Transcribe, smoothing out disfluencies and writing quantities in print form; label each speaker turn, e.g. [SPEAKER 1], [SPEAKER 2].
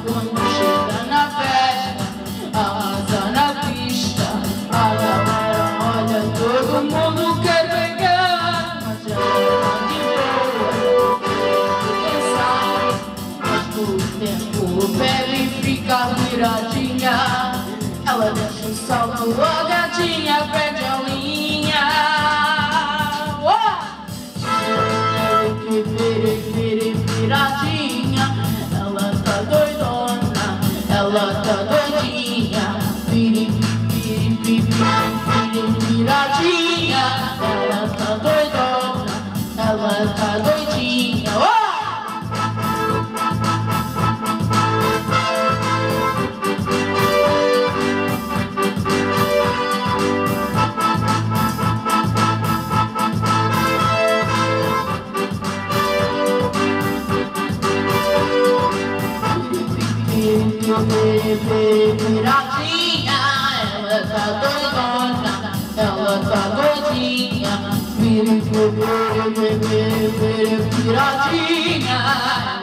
[SPEAKER 1] quando chega na festa, arrasa na pista. A galera olha, todo mundo quer pegar, mas ela de boa, quem sabe. Mas com o tempo bebe e fica viradinha. Ela deixa o salto, a gatinha perde a linha. Viradinha, ela tá doidona, ela tá doidinha. Viradinha, ela tá doidona, ela tá doidinha. Viradinha, ela tá doidona, ela tá doidinha. Viradinha.